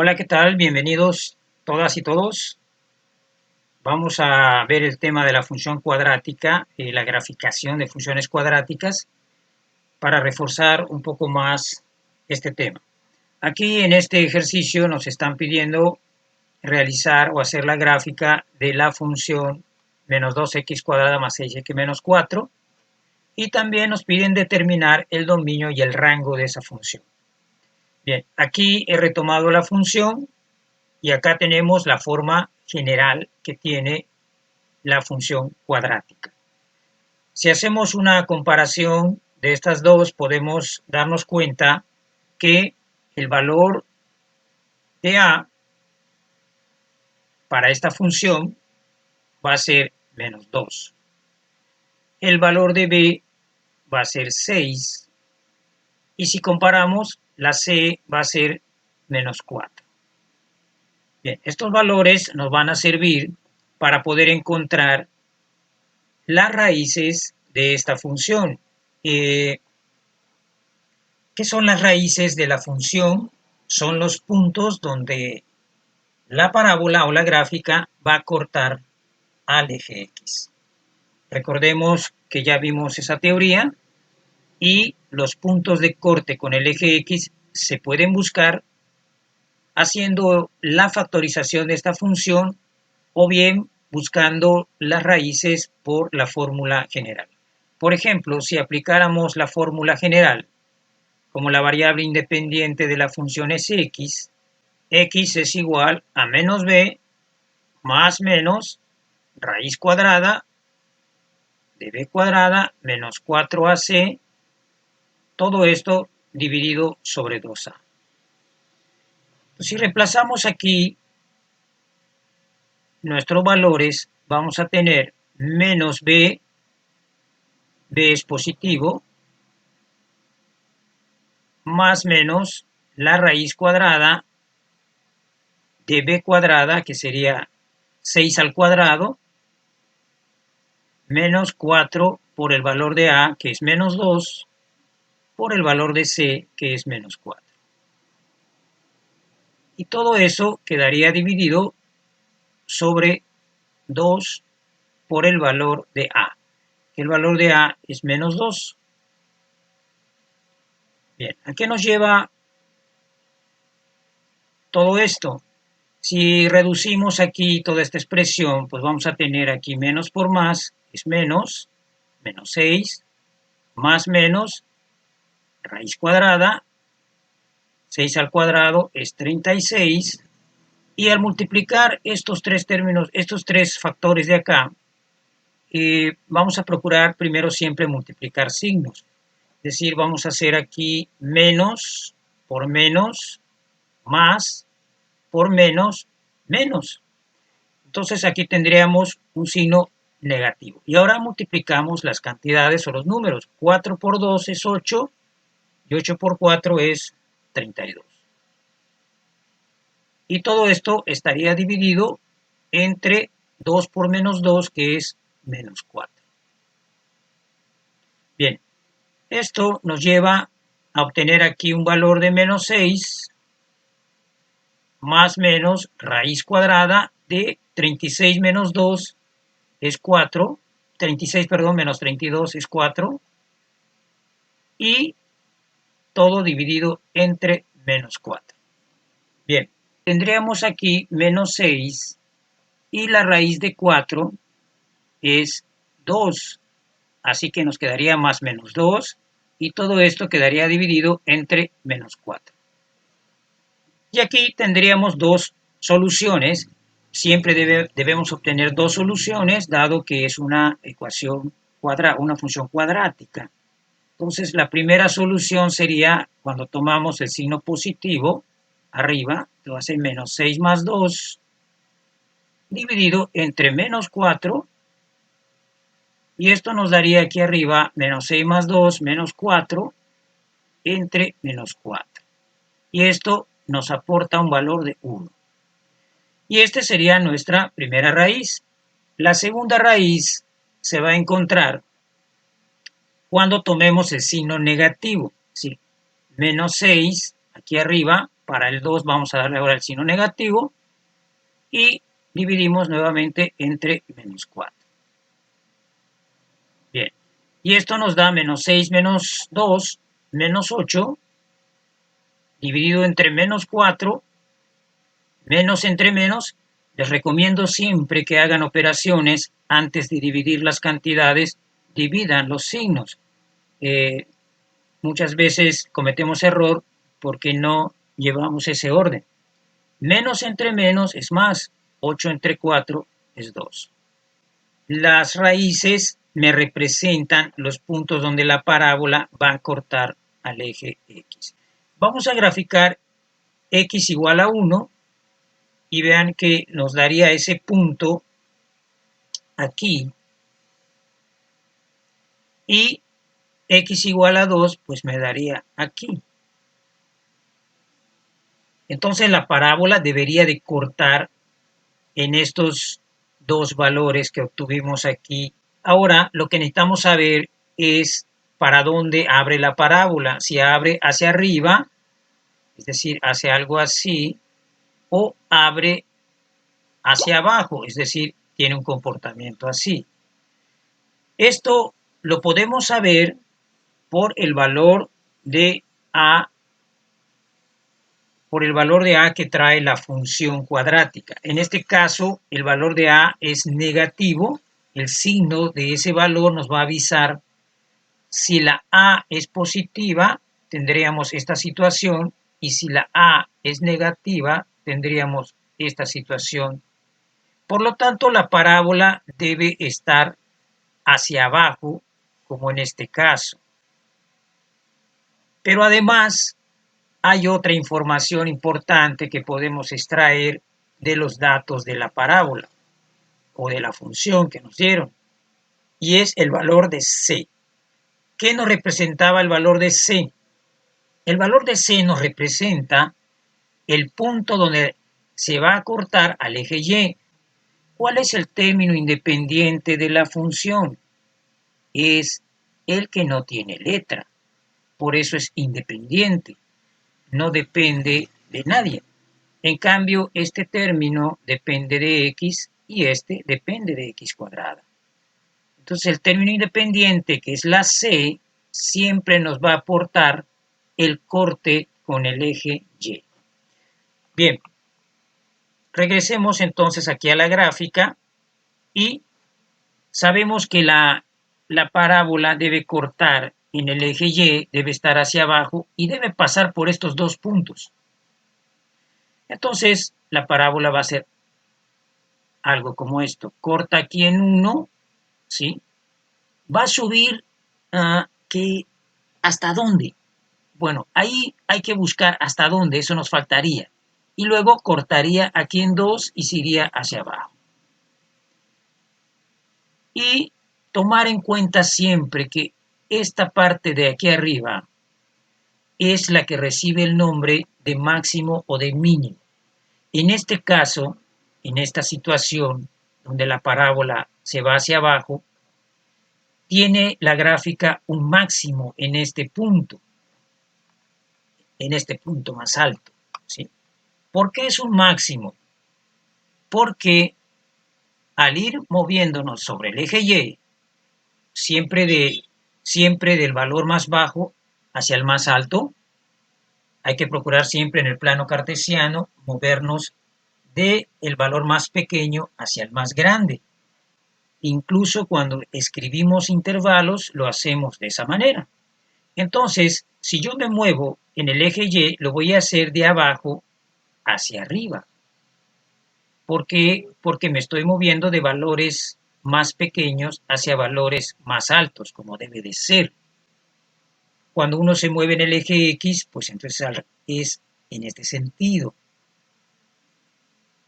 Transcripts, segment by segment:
Hola, ¿qué tal? Bienvenidos todas y todos. Vamos a ver el tema de la función cuadrática y la graficación de funciones cuadráticas para reforzar un poco más este tema. Aquí en este ejercicio nos están pidiendo realizar o hacer la gráfica de la función menos 2x cuadrada más 6x menos 4 y también nos piden determinar el dominio y el rango de esa función. Bien, aquí he retomado la función. Y acá tenemos la forma general que tiene la función cuadrática. Si hacemos una comparación de estas dos, podemos darnos cuenta que el valor de a para esta función va a ser menos 2. El valor de b va a ser 6. Y si comparamos, la c va a ser menos 4. Bien, estos valores nos van a servir para poder encontrar las raíces de esta función. ¿Qué son las raíces de la función? Son los puntos donde la parábola o la gráfica va a cortar al eje X. Recordemos que ya vimos esa teoría y los puntos de corte con el eje X se pueden buscar haciendo la factorización de esta función o bien buscando las raíces por la fórmula general. Por ejemplo, si aplicáramos la fórmula general como la variable independiente de la función es x, x es igual a menos b más menos raíz cuadrada de b cuadrada menos 4ac, todo esto dividido sobre 2a. Si reemplazamos aquí nuestros valores, vamos a tener menos b, b es positivo, más menos la raíz cuadrada de b cuadrada, que sería 6 al cuadrado, menos 4 por el valor de a, que es menos 2, por el valor de c, que es menos 4. Y todo eso quedaría dividido sobre 2 por el valor de a, que el valor de a es menos 2. Bien, ¿a qué nos lleva todo esto? Si reducimos aquí toda esta expresión, pues vamos a tener aquí menos por más, es menos 6, más menos, raíz cuadrada, 6 al cuadrado es 36, y al multiplicar estos tres términos, estos tres factores de acá, vamos a procurar primero siempre multiplicar signos. Es decir, vamos a hacer aquí menos por menos, más por menos, menos. Entonces aquí tendríamos un signo negativo. Y ahora multiplicamos las cantidades o los números. 4 por 2 es 8 y 8 por 4 es 32. Y todo esto estaría dividido entre 2 por menos 2, que es menos 4. Bien, esto nos lleva a obtener aquí un valor de menos 6 más menos raíz cuadrada de 36 menos 2 es 4, 36, perdón, menos 32 es 4, y todo dividido entre menos 4. Bien, tendríamos aquí menos 6 y la raíz de 4 es 2, así que nos quedaría más menos 2 y todo esto quedaría dividido entre menos 4. Y aquí tendríamos dos soluciones. Siempre debemos obtener dos soluciones, dado que es una ecuación una función cuadrática. Entonces, la primera solución sería cuando tomamos el signo positivo, arriba, que va a ser menos 6 más 2, dividido entre menos 4, y esto nos daría aquí arriba menos 6 más 2, menos 4, entre menos 4. Y esto nos aporta un valor de 1. Y esta sería nuestra primera raíz. La segunda raíz se va a encontrar cuando tomemos el signo negativo. ¿Sí? Menos 6 aquí arriba, para el 2 vamos a darle ahora el signo negativo y dividimos nuevamente entre menos 4. Bien, y esto nos da menos 6 menos 2, menos 8, dividido entre menos 4, menos entre menos. Les recomiendo siempre que hagan operaciones antes de dividir las cantidades, dividan los signos. Muchas veces cometemos error porque no llevamos ese orden. Menos entre menos es más, 8 entre 4 es 2. Las raíces me representan los puntos donde la parábola va a cortar al eje X. Vamos a graficar X igual a 1 y vean que nos daría ese punto aquí y X igual a 2 pues me daría aquí. Entonces la parábola debería de cortar en estos dos valores que obtuvimos aquí. Ahora lo que necesitamos saber es para dónde abre la parábola, si abre hacia arriba, es decir, hacia algo así, o abre hacia abajo, es decir, tiene un comportamiento así. Esto lo podemos saber por el valor de A, que trae la función cuadrática. En este caso, el valor de A es negativo, el signo de ese valor nos va a avisar si la A es positiva, tendríamos esta situación, y si la A es negativa, tendríamos esta situación. Por lo tanto, la parábola debe estar hacia abajo, como en este caso. Pero además, hay otra información importante que podemos extraer de los datos de la parábola o de la función que nos dieron, y es el valor de C. ¿Qué nos representaba el valor de C? El valor de C nos representa el punto donde se va a cortar al eje Y. ¿Cuál es el término independiente de la función? Es el que no tiene letra. Por eso es independiente. No depende de nadie. En cambio, este término depende de X y este depende de X cuadrada. Entonces, el término independiente, que es la C, siempre nos va a aportar el corte con el eje Y. Bien, regresemos entonces aquí a la gráfica y sabemos que la parábola debe cortar en el eje Y, debe estar hacia abajo y debe pasar por estos dos puntos. Entonces, la parábola va a ser algo como esto. Corta aquí en 1, ¿sí? Va a subir ¿hasta dónde? Bueno, ahí hay que buscar hasta dónde, eso nos faltaría. Y luego cortaría aquí en 2 y se iría hacia abajo. Y tomar en cuenta siempre que esta parte de aquí arriba es la que recibe el nombre de máximo o de mínimo. En este caso, en esta situación donde la parábola se va hacia abajo, tiene la gráfica un máximo en este punto más alto, ¿sí? ¿Por qué es un máximo? Porque al ir moviéndonos sobre el eje Y, siempre del valor más bajo hacia el más alto, hay que procurar siempre en el plano cartesiano movernos del valor más pequeño hacia el más grande. Incluso cuando escribimos intervalos lo hacemos de esa manera. Entonces, si yo me muevo en el eje Y, lo voy a hacer de abajo hacia arriba. ¿Por qué? Porque me estoy moviendo de valores más pequeños hacia valores más altos, como debe de ser. Cuando uno se mueve en el eje X, pues entonces es en este sentido,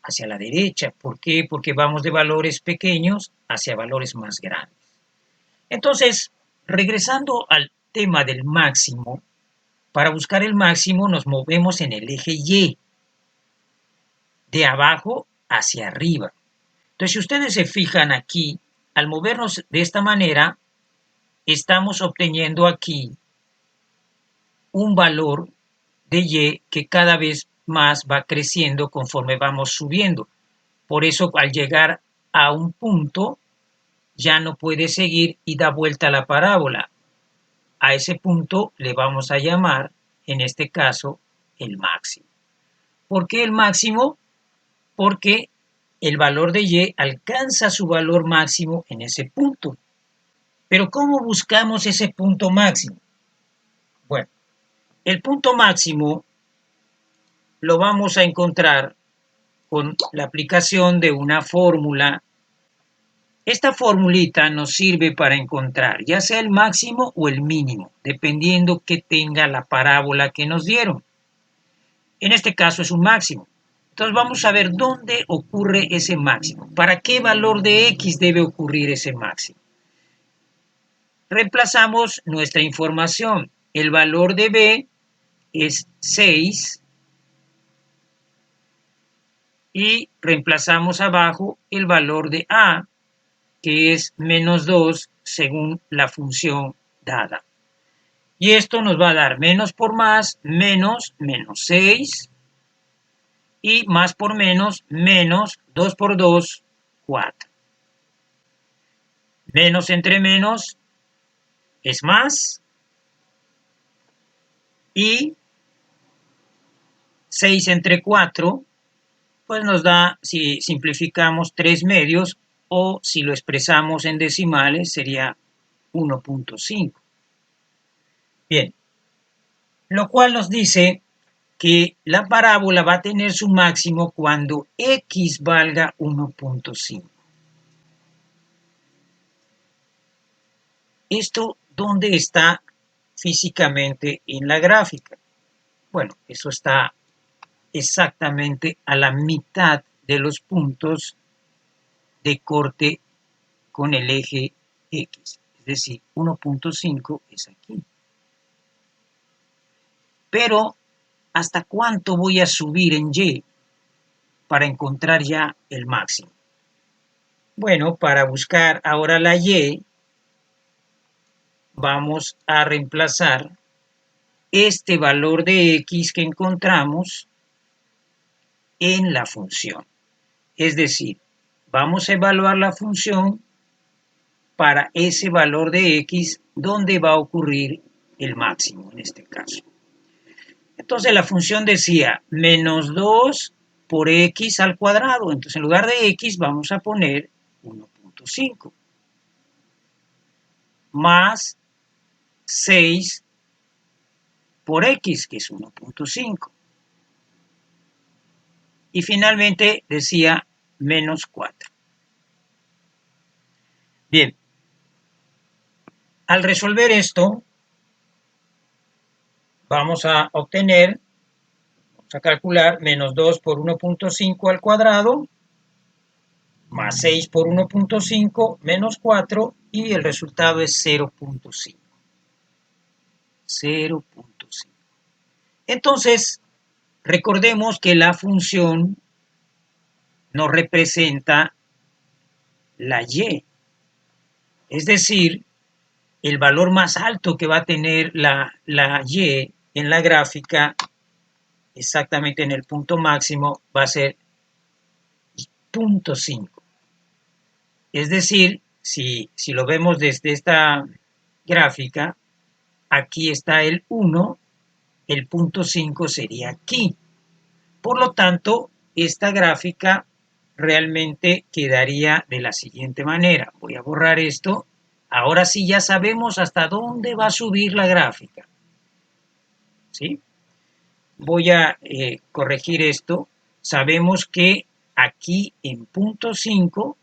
hacia la derecha. ¿Por qué? Porque vamos de valores pequeños hacia valores más grandes. Entonces, regresando al tema del máximo, para buscar el máximo nos movemos en el eje Y, de abajo hacia arriba. Entonces, si ustedes se fijan aquí, al movernos de esta manera, estamos obteniendo aquí un valor de y que cada vez más va creciendo conforme vamos subiendo. Por eso al llegar a un punto ya no puede seguir y da vuelta a la parábola. A ese punto le vamos a llamar, en este caso, el máximo. ¿Por qué el máximo? Porque el valor de y alcanza su valor máximo en ese punto. Pero ¿cómo buscamos ese punto máximo? Bueno, el punto máximo lo vamos a encontrar con la aplicación de una fórmula. Esta formulita nos sirve para encontrar ya sea el máximo o el mínimo, dependiendo que tenga la parábola que nos dieron. En este caso es un máximo. Entonces vamos a ver dónde ocurre ese máximo. ¿Para qué valor de x debe ocurrir ese máximo? Reemplazamos nuestra información. El valor de b es 6 y reemplazamos abajo el valor de a, que es menos 2 según la función dada. Y esto nos va a dar menos por más, menos 6, y más por menos, menos 2 por 2, 4. Menos entre menos es más, y 6 entre 4, pues nos da, si simplificamos, 3 medios, o si lo expresamos en decimales, sería 1.5. Bien, lo cual nos dice que la parábola va a tener su máximo cuando x valga 1.5. ¿Esto dónde está físicamente en la gráfica? Bueno, eso está exactamente a la mitad de los puntos de corte con el eje X. Es decir, 1.5 es aquí. Pero, ¿hasta cuánto voy a subir en Y para encontrar ya el máximo? Bueno, para buscar ahora la Y, vamos a reemplazar este valor de X que encontramos en la función. Es decir, vamos a evaluar la función para ese valor de X donde va a ocurrir el máximo en este caso. Entonces la función decía menos 2 por X al cuadrado. Entonces en lugar de X vamos a poner 1.5 más 6 por X, que es 1.5. Y finalmente decía menos 4. Bien, al resolver esto, vamos a obtener, vamos a calcular menos 2 por 1.5 al cuadrado, más 6 por 1.5, menos 4, y el resultado es 0.5. 0.5. Entonces, recordemos que la función nos representa la y. Es decir, el valor más alto que va a tener la y en la gráfica, exactamente en el punto máximo, va a ser 0.5. Es decir, si lo vemos desde esta gráfica, aquí está el 1, el punto 5 sería aquí. Por lo tanto, esta gráfica realmente quedaría de la siguiente manera. Voy a borrar esto. Ahora sí ya sabemos hasta dónde va a subir la gráfica. ¿Sí? Voy a corregir esto. Sabemos que aquí en punto 5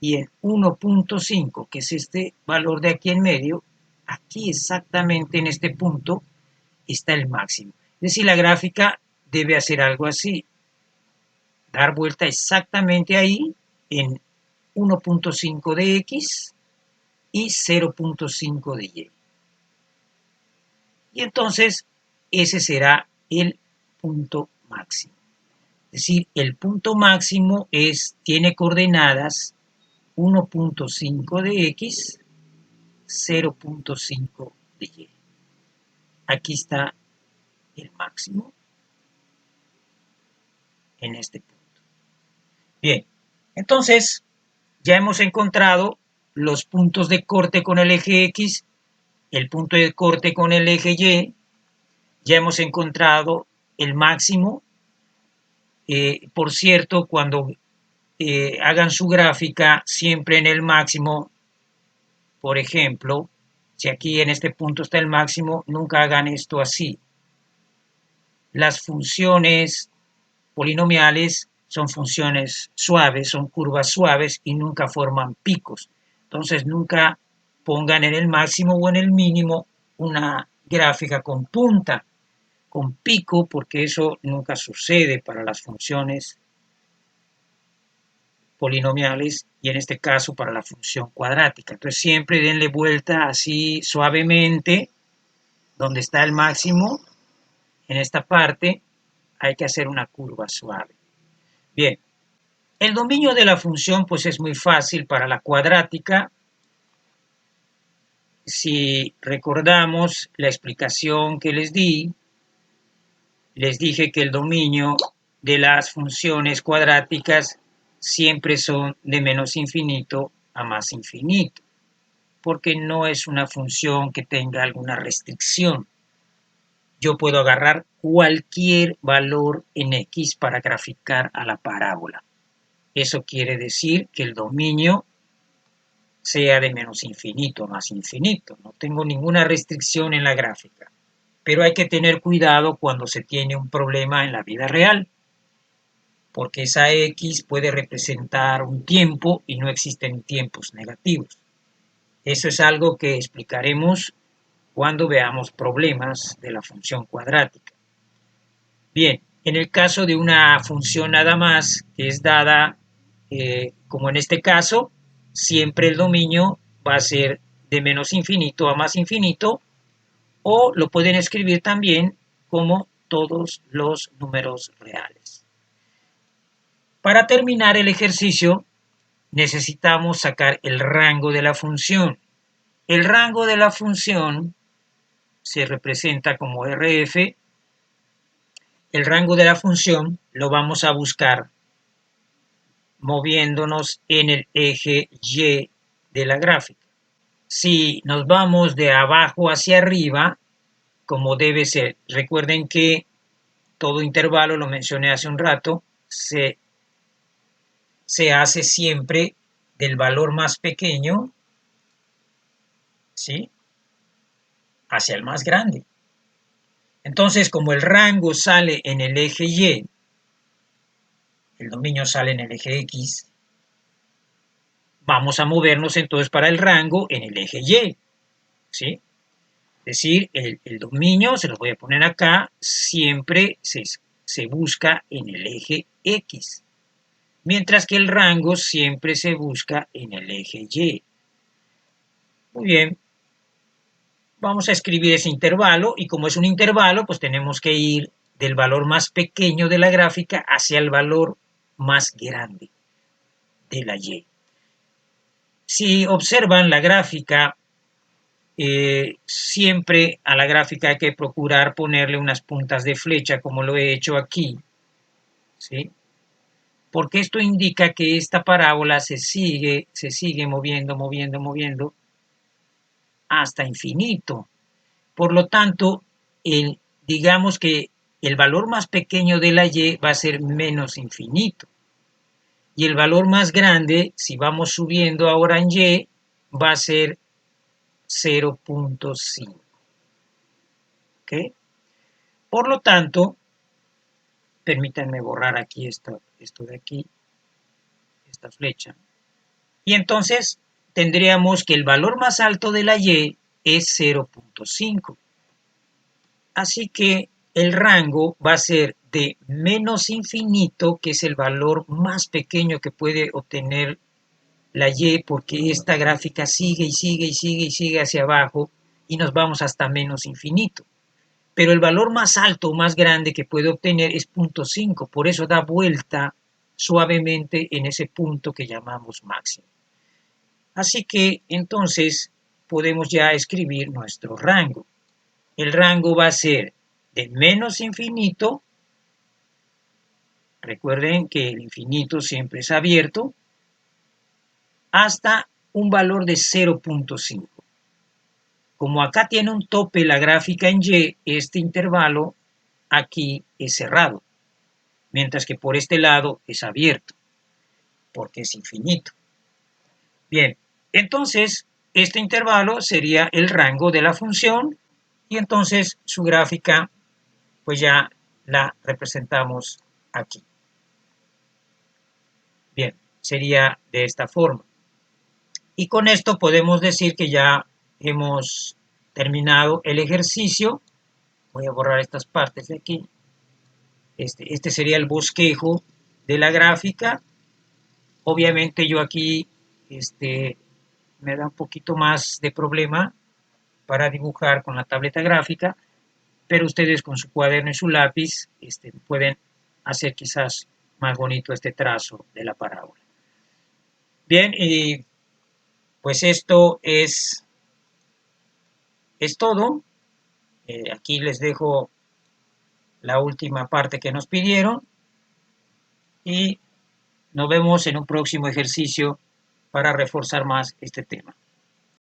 y en 1.5, que es este valor de aquí en medio, aquí exactamente en este punto está el máximo. Es decir, la gráfica debe hacer algo así, dar vuelta exactamente ahí en 1.5 de X y 0.5 de Y. Y entonces ese será el punto máximo. Es decir, el punto máximo tiene coordenadas 1.5 de X, 0.5 de Y. aquí está el máximo en este punto. Bien, entonces ya hemos encontrado los puntos de corte con el eje X, el punto de corte con el eje Y, ya hemos encontrado el máximo. Por cierto, cuando hagan su gráfica, siempre en el máximo, por ejemplo, si aquí en este punto está el máximo, nunca hagan esto así. Las funciones polinomiales son funciones suaves, son curvas suaves y nunca forman picos. Entonces nunca pongan en el máximo o en el mínimo una gráfica con punta, con pico, porque eso nunca sucede para las funciones polinomiales y en este caso para la función cuadrática. Entonces siempre denle vuelta así suavemente, donde está el máximo, en esta parte hay que hacer una curva suave. Bien, el dominio de la función pues es muy fácil para la cuadrática. Si recordamos la explicación que les di, les dije que el dominio de las funciones cuadráticas siempre son de menos infinito a más infinito, porque no es una función que tenga alguna restricción. Yo puedo agarrar cualquier valor en X para graficar a la parábola. Eso quiere decir que el dominio sea de menos infinito a más infinito. No tengo ninguna restricción en la gráfica. Pero hay que tener cuidado cuando se tiene un problema en la vida real, porque esa X puede representar un tiempo y no existen tiempos negativos. Eso es algo que explicaremos cuando veamos problemas de la función cuadrática. Bien, en el caso de una función nada más que es dada, como en este caso, siempre el dominio va a ser de menos infinito a más infinito, o lo pueden escribir también como todos los números reales. Para terminar el ejercicio, necesitamos sacar el rango de la función. El rango de la función se representa como RF. El rango de la función lo vamos a buscar moviéndonos en el eje Y de la gráfica. Si nos vamos de abajo hacia arriba, como debe ser, recuerden que todo intervalo, lo mencioné hace un rato, se hace siempre del valor más pequeño, ¿sí?, hacia el más grande. Entonces, como el rango sale en el eje Y, el dominio sale en el eje X, vamos a movernos entonces para el rango en el eje Y, ¿sí? Es decir, el dominio, se los voy a poner acá, siempre se busca en el eje X, mientras que el rango siempre se busca en el eje Y. Muy bien, vamos a escribir ese intervalo y como es un intervalo, pues tenemos que ir del valor más pequeño de la gráfica hacia el valor más grande de la Y. Si observan la gráfica, siempre a la gráfica hay que procurar ponerle unas puntas de flecha como lo he hecho aquí, ¿sí?, porque esto indica que esta parábola se sigue moviendo hasta infinito. Por lo tanto, digamos que el valor más pequeño de la Y va a ser menos infinito. Y el valor más grande, si vamos subiendo ahora en Y, va a ser 0.5. ¿Ok? Por lo tanto, permítanme borrar aquí esto de aquí, esta flecha. Y entonces tendríamos que el valor más alto de la Y es 0.5. Así que el rango va a ser de menos infinito, que es el valor más pequeño que puede obtener la Y, porque esta gráfica sigue y sigue y sigue y sigue hacia abajo y nos vamos hasta menos infinito. Pero el valor más alto o más grande que puede obtener es 0.5, por eso da vuelta suavemente en ese punto que llamamos máximo. Así que entonces podemos ya escribir nuestro rango. el rango va a ser de menos infinito, recuerden que el infinito siempre es abierto, hasta un valor de 0.5. Como acá tiene un tope la gráfica en Y, este intervalo aquí es cerrado, mientras que por este lado es abierto, porque es infinito. Bien, entonces este intervalo sería el rango de la función y entonces su gráfica pues ya la representamos aquí. Bien, sería de esta forma. Y con esto podemos decir que ya hemos terminado el ejercicio. Voy a borrar estas partes de aquí. Este sería el bosquejo de la gráfica. Obviamente yo aquí me da un poquito más de problema para dibujar con la tableta gráfica, pero ustedes con su cuaderno y su lápiz pueden hacer quizás más bonito este trazo de la parábola. Bien, y pues esto es todo. Aquí les dejo la última parte que nos pidieron y nos vemos en un próximo ejercicio para reforzar más este tema.